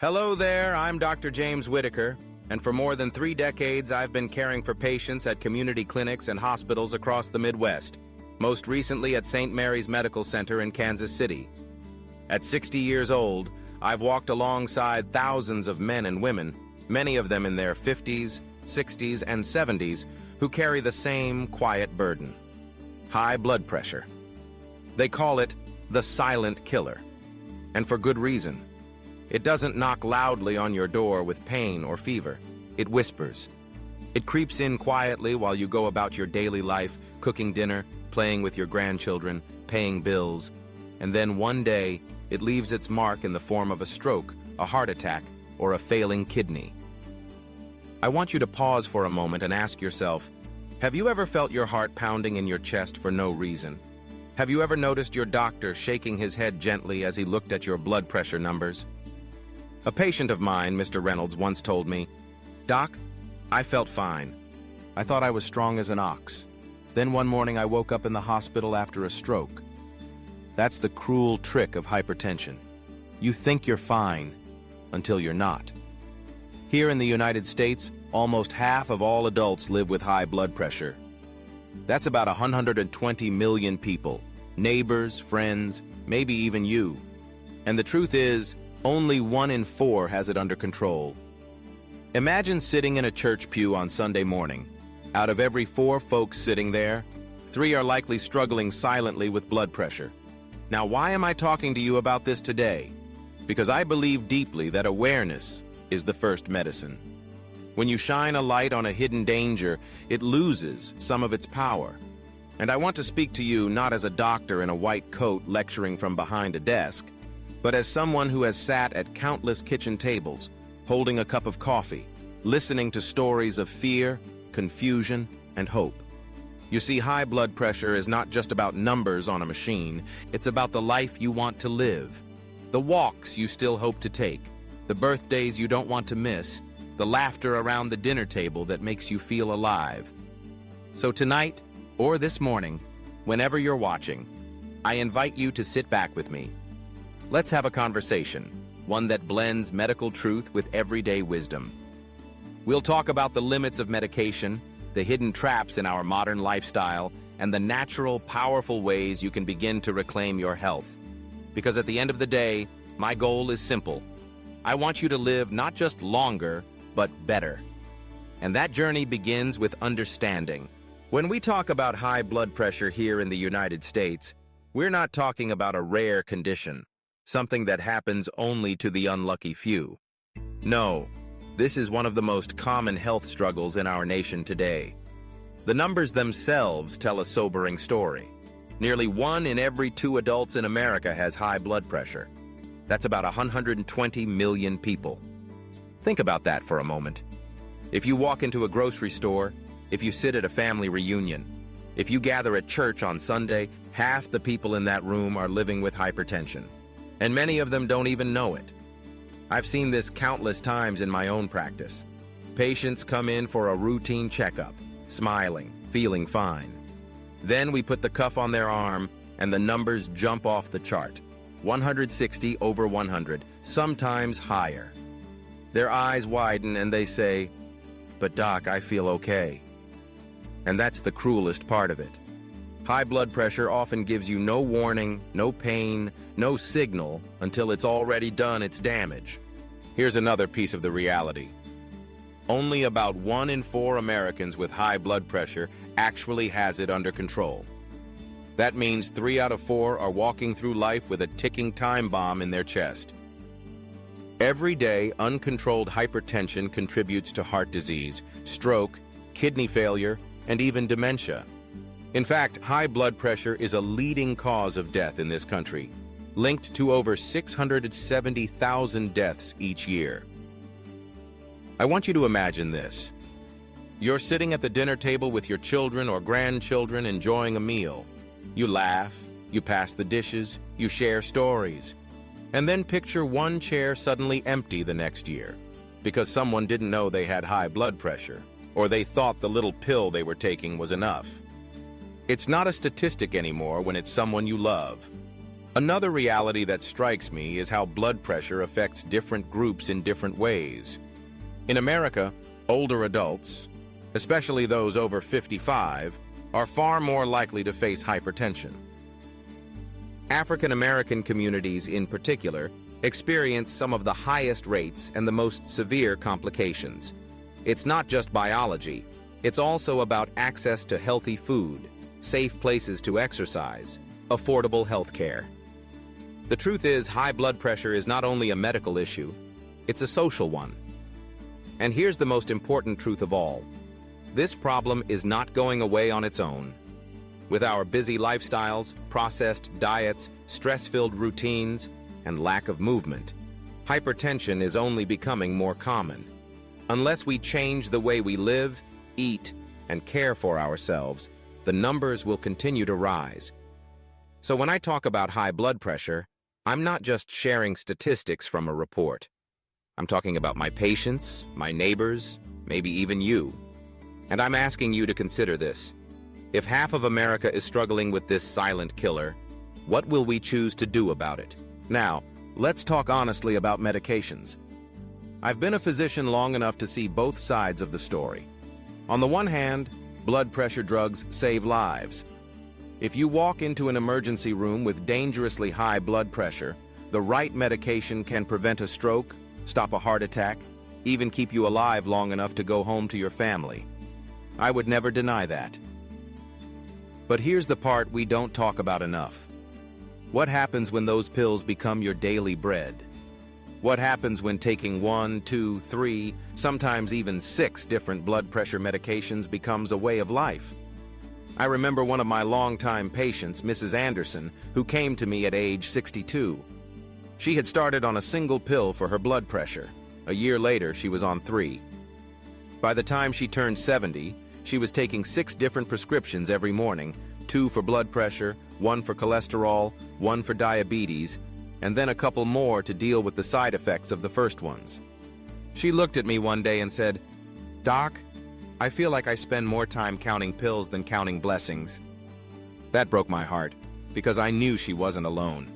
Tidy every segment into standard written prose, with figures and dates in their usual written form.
Hello there, I'm Dr. James Whitaker, and for more than 3 decades I've been caring for patients at community clinics and hospitals across the Midwest, most recently at St. Mary's Medical Center in Kansas City. At 60 years old, I've walked alongside thousands of men and women, many of them in their 50s, 60s, and 70s, who carry the same quiet burden: high blood pressure. They call it the silent killer, and for good reason. It doesn't knock loudly on your door with pain or fever. It whispers. It creeps in quietly while you go about your daily life, cooking dinner, playing with your grandchildren, paying bills, and then one day it leaves its mark in the form of a stroke, a heart attack, or a failing kidney. I want you to pause for a moment and ask yourself, have you ever felt your heart pounding in your chest for no reason? Have you ever noticed your doctor shaking his head gently as he looked at your blood pressure numbers? A patient of mine, Mr. Reynolds, once told me, "Doc, I felt fine. I thought I was strong as an ox. Then one morning I woke up in the hospital after a stroke." That's the cruel trick of hypertension. You think you're fine until you're not. Here in the United States, almost half of all adults live with high blood pressure. That's about 120 million people, neighbors, friends, maybe even you. And the truth is, only 1 in 4 has it under control. Imagine sitting in a church pew on Sunday morning. Out of every 4 folks sitting there, 3 are likely struggling silently with blood pressure. Now, why am I talking to you about this today? Because I believe deeply that awareness is the first medicine. When you shine a light on a hidden danger, it loses some of its power. And I want to speak to you not as a doctor in a white coat lecturing from behind a desk, but as someone who has sat at countless kitchen tables, holding a cup of coffee, listening to stories of fear, confusion, and hope. You see, high blood pressure is not just about numbers on a machine, it's about the life you want to live, the walks you still hope to take, the birthdays you don't want to miss, the laughter around the dinner table that makes you feel alive. So tonight, or this morning, whenever you're watching, I invite you to sit back with me. Let's have a conversation, one that blends medical truth with everyday wisdom. We'll talk about the limits of medication, the hidden traps in our modern lifestyle, and the natural, powerful ways you can begin to reclaim your health. Because at the end of the day, my goal is simple. I want you to live not just longer, but better. And that journey begins with understanding. When we talk about high blood pressure here in the United States, we're not talking about a rare condition, something that happens only to the unlucky few. No, this is one of the most common health struggles in our nation today. The numbers themselves tell a sobering story. Nearly 1 in every 2 adults in America has high blood pressure. That's about 120 million people. Think about that for a moment. If you walk into a grocery store, if you sit at a family reunion, if you gather at church on Sunday, half the people in that room are living with hypertension. And many of them don't even know it. I've seen this countless times in my own practice. Patients come in for a routine checkup, smiling, feeling fine. Then we put the cuff on their arm and the numbers jump off the chart. 160 over 100, sometimes higher. Their eyes widen and they say, "But doc, I feel okay." And that's the cruelest part of it. High blood pressure often gives you no warning, no pain, no signal until it's already done its damage. Here's another piece of the reality. Only about 1 in 4 Americans with high blood pressure actually has it under control. That means 3 out of 4 are walking through life with a ticking time bomb in their chest. Every day, uncontrolled hypertension contributes to heart disease, stroke, kidney failure, and even dementia. In fact, high blood pressure is a leading cause of death in this country, linked to over 670,000 deaths each year. I want you to imagine this. You're sitting at the dinner table with your children or grandchildren enjoying a meal. You laugh, you pass the dishes, you share stories, and then picture one chair suddenly empty the next year because someone didn't know they had high blood pressure, or they thought the little pill they were taking was enough. It's not a statistic anymore when it's someone you love. Another reality that strikes me is how blood pressure affects different groups in different ways. In America, older adults, especially those over 55, are far more likely to face hypertension. African American communities in particular experience some of the highest rates and the most severe complications. It's not just biology, it's also about access to healthy food, safe places to exercise, affordable health care. The truth is, high blood pressure is not only a medical issue, it's a social one. And here's the most important truth of all. This problem is not going away on its own. With our busy lifestyles, processed diets, stress-filled routines, and lack of movement, hypertension is only becoming more common. Unless we change the way we live, eat, and care for ourselves, the numbers will continue to rise. So when I talk about high blood pressure, I'm not just sharing statistics from a report. I'm talking about my patients, my neighbors, maybe even you. And I'm asking you to consider this. If half of America is struggling with this silent killer, what will we choose to do about it? Now, let's talk honestly about medications. I've been a physician long enough to see both sides of the story. On the one hand, blood pressure drugs save lives. If you walk into an emergency room with dangerously high blood pressure, the right medication can prevent a stroke, stop a heart attack, even keep you alive long enough to go home to your family. I would never deny that. But here's the part we don't talk about enough. What happens when those pills become your daily bread? What happens when taking 1, 2, 3, sometimes even 6 different blood pressure medications becomes a way of life? I remember one of my longtime patients, Mrs. Anderson, who came to me at age 62. She had started on a single pill for her blood pressure. A year later, she was on 3. By the time she turned 70, she was taking 6 different prescriptions every morning, 2 for blood pressure, 1 for cholesterol, 1 for diabetes, and then a couple more to deal with the side effects of the first ones. She looked at me one day and said, "Doc, I feel like I spend more time counting pills than counting blessings." That broke my heart, because I knew she wasn't alone.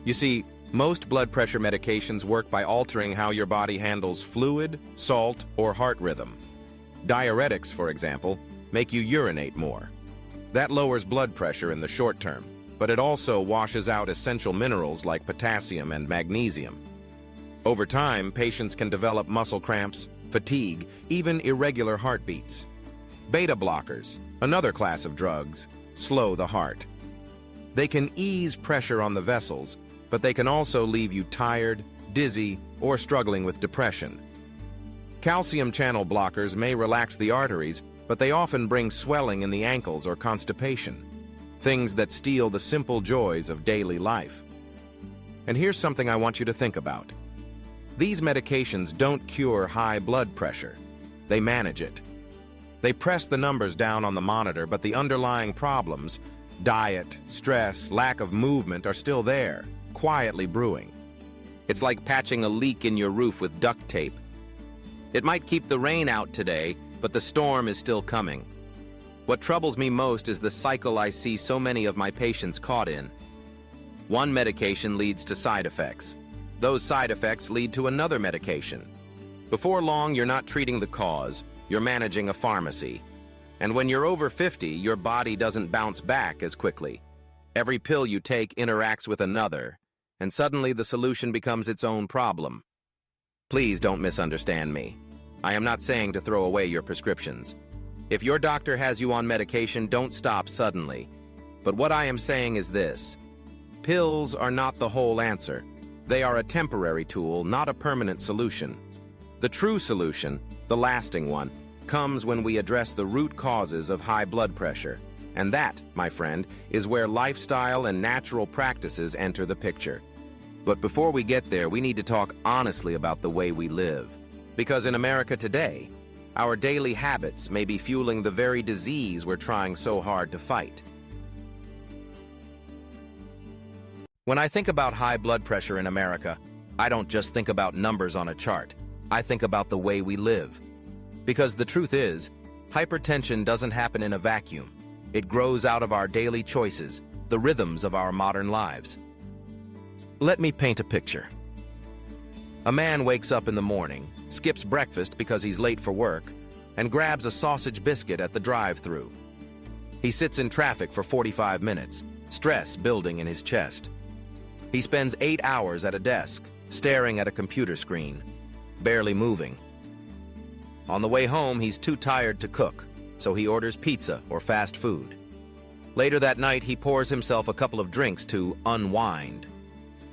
You see, most blood pressure medications work by altering how your body handles fluid, salt, or heart rhythm. Diuretics, for example, make you urinate more. That lowers blood pressure in the short term, but it also washes out essential minerals like potassium and magnesium. Over time, patients can develop muscle cramps, fatigue, even irregular heartbeats. Beta blockers, another class of drugs, slow the heart. They can ease pressure on the vessels, but they can also leave you tired, dizzy, or struggling with depression. Calcium channel blockers may relax the arteries, but they often bring swelling in the ankles or constipation, things that steal the simple joys of daily life. And here's something I want you to think about. These medications don't cure high blood pressure. They manage it. They press the numbers down on the monitor, but the underlying problems, diet, stress, lack of movement, are still there, quietly brewing. It's like patching a leak in your roof with duct tape. It might keep the rain out today, but the storm is still coming. What troubles me most is the cycle I see so many of my patients caught in. One medication leads to side effects. Those side effects lead to another medication. Before long, you're not treating the cause, you're managing a pharmacy. And when you're over 50, your body doesn't bounce back as quickly. Every pill you take interacts with another, and suddenly the solution becomes its own problem. Please don't misunderstand me. I am not saying to throw away your prescriptions. If your doctor has you on medication, don't stop suddenly. But what I am saying is this: pills are not the whole answer. They are a temporary tool, not a permanent solution. The true solution, the lasting one, comes when we address the root causes of high blood pressure. And that, my friend, is where lifestyle and natural practices enter the picture. But before we get there, we need to talk honestly about the way we live. Because in America today, our daily habits may be fueling the very disease we're trying so hard to fight. When I think about high blood pressure in America, I don't just think about numbers on a chart. I think about the way we live. Because the truth is, hypertension doesn't happen in a vacuum. It grows out of our daily choices, the rhythms of our modern lives. Let me paint a picture. A man wakes up in the morning, skips breakfast because he's late for work, and grabs a sausage biscuit at the drive-thru. He sits in traffic for 45 minutes, stress building in his chest. He spends 8 hours at a desk, staring at a computer screen, barely moving. On the way home, he's too tired to cook, so he orders pizza or fast food. Later that night, he pours himself a couple of drinks to unwind.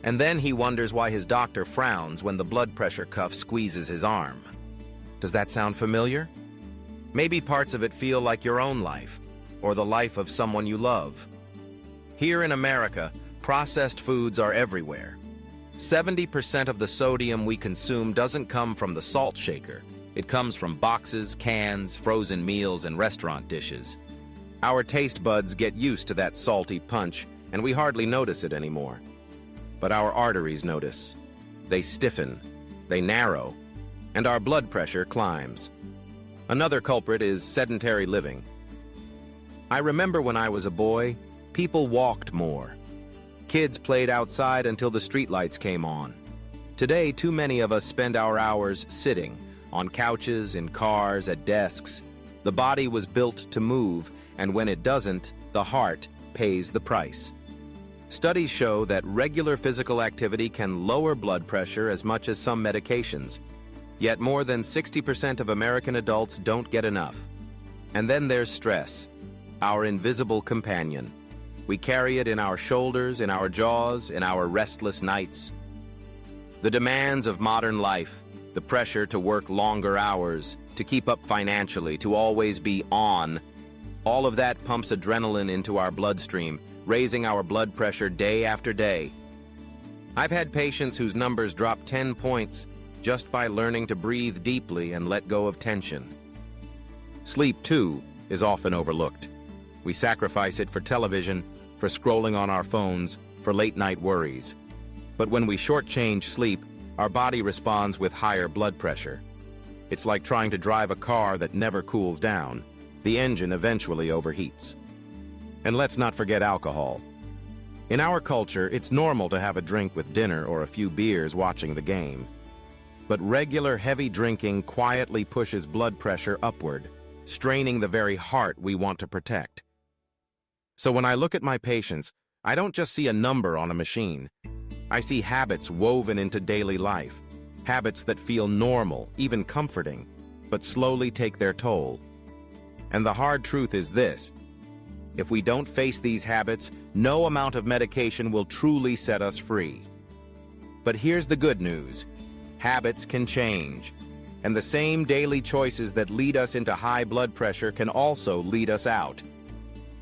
And then he wonders why his doctor frowns when the blood pressure cuff squeezes his arm. Does that sound familiar? Maybe parts of it feel like your own life, or the life of someone you love. Here in America, processed foods are everywhere. 70% of the sodium we consume doesn't come from the salt shaker. It comes from boxes, cans, frozen meals, and restaurant dishes. Our taste buds get used to that salty punch, and we hardly notice it anymore. But our arteries notice. They stiffen, they narrow, and our blood pressure climbs. Another culprit is sedentary living. I remember when I was a boy, people walked more. Kids played outside until the streetlights came on. Today, too many of us spend our hours sitting, on couches, in cars, at desks. The body was built to move, and when it doesn't, the heart pays the price. Studies show that regular physical activity can lower blood pressure as much as some medications. Yet more than 60% of American adults don't get enough. And then there's stress, our invisible companion. We carry it in our shoulders, in our jaws, in our restless nights. The demands of modern life, the pressure to work longer hours, to keep up financially, to always be on, all of that pumps adrenaline into our bloodstream, raising our blood pressure day after day. I've had patients whose numbers drop 10 points just by learning to breathe deeply and let go of tension. Sleep, too, is often overlooked. We sacrifice it for television, for scrolling on our phones, for late-night worries. But when we shortchange sleep, our body responds with higher blood pressure. It's like trying to drive a car that never cools down. The engine eventually overheats. And let's not forget alcohol. In our culture, it's normal to have a drink with dinner or a few beers watching the game. But regular heavy drinking quietly pushes blood pressure upward, straining the very heart we want to protect. So when I look at my patients, I don't just see a number on a machine. I see habits woven into daily life, habits that feel normal, even comforting, but slowly take their toll. And the hard truth is this: if we don't face these habits, no amount of medication will truly set us free. But here's the good news: habits can change, and the same daily choices that lead us into high blood pressure can also lead us out.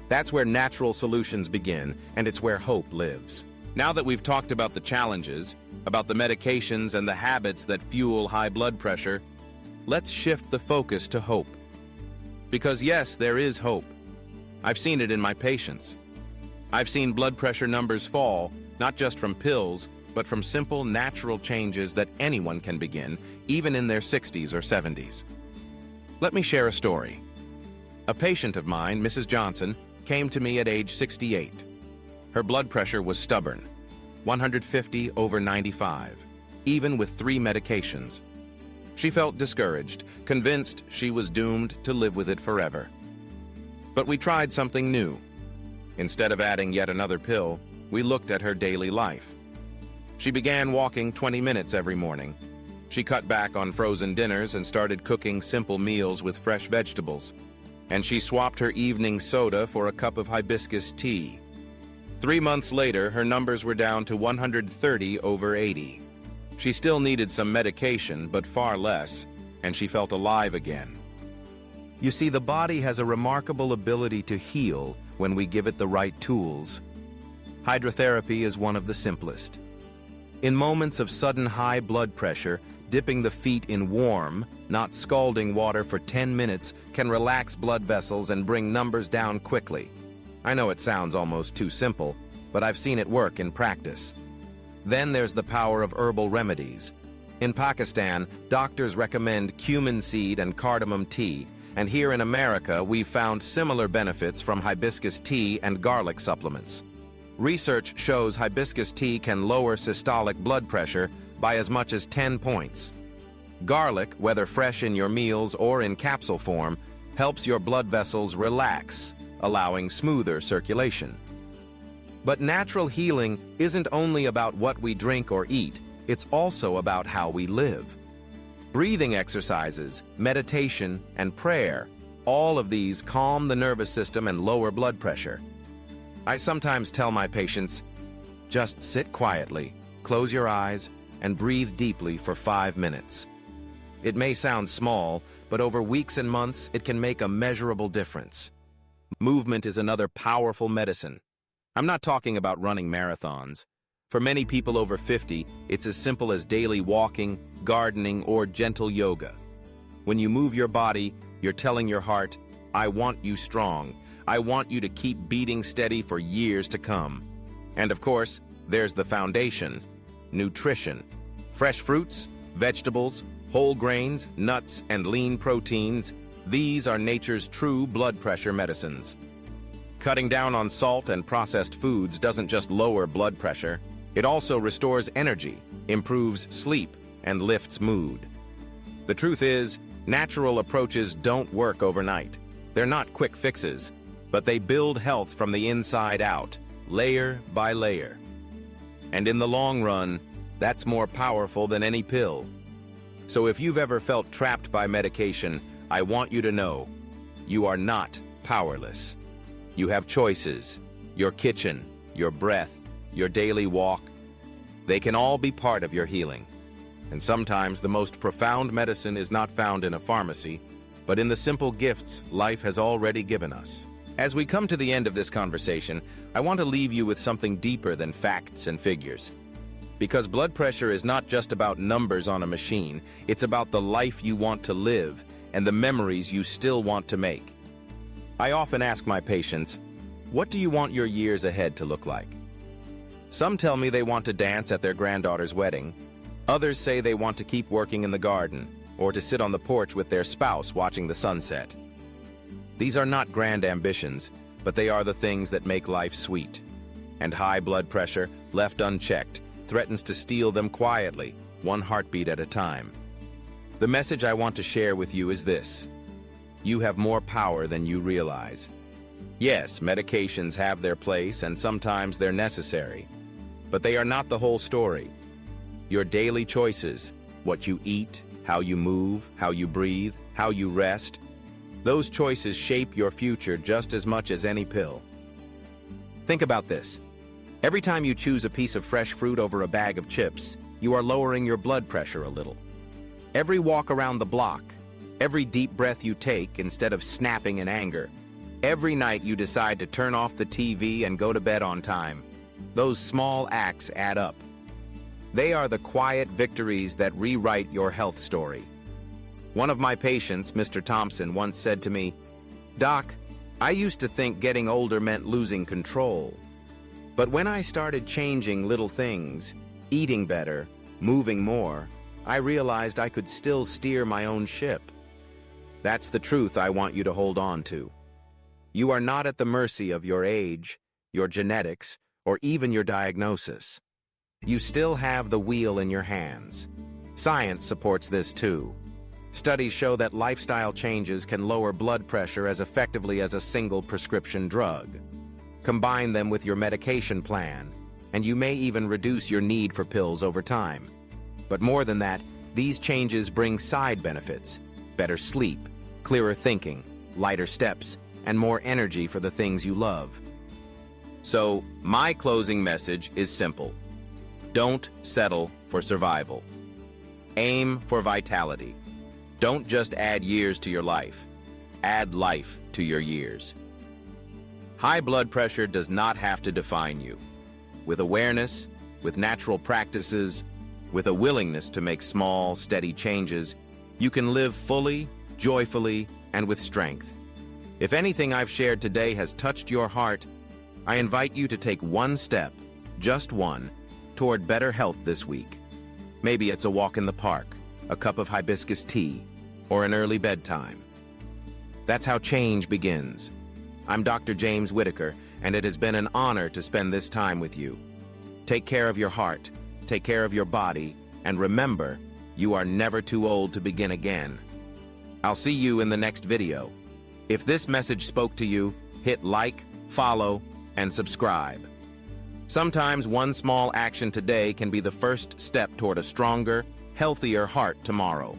That's where natural solutions begin, and it's where hope lives. Now that we've talked about the challenges, about the medications and the habits that fuel high blood pressure, let's shift the focus to hope. Because yes, there is hope. I've seen it in my patients. I've seen blood pressure numbers fall, not just from pills, but from simple natural changes that anyone can begin, even in their 60s or 70s. Let me share a story. A patient of mine, Mrs. Johnson, came to me at age 68. Her blood pressure was stubborn, 150/95, even with 3 medications. She felt discouraged, convinced she was doomed to live with it forever. But we tried something new. Instead of adding yet another pill, we looked at her daily life. She began walking 20 minutes every morning. She cut back on frozen dinners and started cooking simple meals with fresh vegetables. And she swapped her evening soda for a cup of hibiscus tea. 3 months later, her numbers were down to 130/80. She still needed some medication, but far less, and she felt alive again. You see, the body has a remarkable ability to heal when we give it the right tools. Hydrotherapy is one of the simplest. In moments of sudden high blood pressure, dipping the feet in warm, not scalding water for 10 minutes can relax blood vessels and bring numbers down quickly. I know it sounds almost too simple, but I've seen it work in practice. Then there's the power of herbal remedies. In Pakistan, doctors recommend cumin seed and cardamom tea, and here in America, we've found similar benefits from hibiscus tea and garlic supplements. Research shows hibiscus tea can lower systolic blood pressure by as much as 10 points. Garlic, whether fresh in your meals or in capsule form, helps your blood vessels relax, allowing smoother circulation. But natural healing isn't only about what we drink or eat, it's also about how we live. Breathing exercises, meditation, and prayer, all of these calm the nervous system and lower blood pressure. I sometimes tell my patients, just sit quietly, close your eyes, and breathe deeply for 5 minutes. It may sound small, but over weeks and months, it can make a measurable difference. Movement is another powerful medicine. I'm not talking about running marathons. For many people over 50, it's as simple as daily walking, gardening, or gentle yoga. When you move your body, you're telling your heart, I want you strong. I want you to keep beating steady for years to come. And of course, there's the foundation, nutrition. Fresh fruits, vegetables, whole grains, nuts, and lean proteins, these are nature's true blood pressure medicines. Cutting down on salt and processed foods doesn't just lower blood pressure, it also restores energy, improves sleep, and lifts mood. The truth is, natural approaches don't work overnight. They're not quick fixes, but they build health from the inside out, layer by layer. And in the long run, that's more powerful than any pill. So if you've ever felt trapped by medication, I want you to know, you are not powerless. You have choices, your kitchen, your breath, your daily walk. They can all be part of your healing. And sometimes the most profound medicine is not found in a pharmacy, but in the simple gifts life has already given us. As we come to the end of this conversation, I want to leave you with something deeper than facts and figures. Because blood pressure is not just about numbers on a machine, it's about the life you want to live and the memories you still want to make. I often ask my patients, what do you want your years ahead to look like? Some tell me they want to dance at their granddaughter's wedding. Others say they want to keep working in the garden or to sit on the porch with their spouse watching the sunset. These are not grand ambitions, but they are the things that make life sweet. And high blood pressure, left unchecked, threatens to steal them quietly, one heartbeat at a time. The message I want to share with you is this: you have more power than you realize. Yes, medications have their place and sometimes they're necessary, but they are not the whole story. Your daily choices, what you eat, how you move, how you breathe, how you rest, those choices shape your future just as much as any pill. Think about this. Every time you choose a piece of fresh fruit over a bag of chips, you are lowering your blood pressure a little. Every walk around the block, every deep breath you take instead of snapping in anger, every night you decide to turn off the TV and go to bed on time, those small acts add up. They are the quiet victories that rewrite your health story. One of my patients, Mr. Thompson, once said to me, "Doc, I used to think getting older meant losing control. But when I started changing little things, eating better, moving more, I realized I could still steer my own ship." That's the truth I want you to hold on to. You are not at the mercy of your age, your genetics, or even your diagnosis. You still have the wheel in your hands. Science supports this too. Studies show that lifestyle changes can lower blood pressure as effectively as a single prescription drug. Combine them with your medication plan, and you may even reduce your need for pills over time. But more than that, these changes bring side benefits: better sleep, clearer thinking, lighter steps, and more energy for the things you love. So, my closing message is simple. Don't settle for survival. Aim for vitality. Don't just add years to your life. Add life to your years. High blood pressure does not have to define you. With awareness, with natural practices, with a willingness to make small, steady changes, you can live fully, joyfully, and with strength. If anything I've shared today has touched your heart, I invite you to take one step, just one, toward better health this week. Maybe it's a walk in the park, a cup of hibiscus tea, or an early bedtime. That's how change begins. I'm Dr. James Whitaker, and it has been an honor to spend this time with you. Take care of your heart, take care of your body, and remember, you are never too old to begin again. I'll see you in the next video. If this message spoke to you, hit like, follow, and subscribe. Sometimes one small action today can be the first step toward a stronger, healthier heart tomorrow.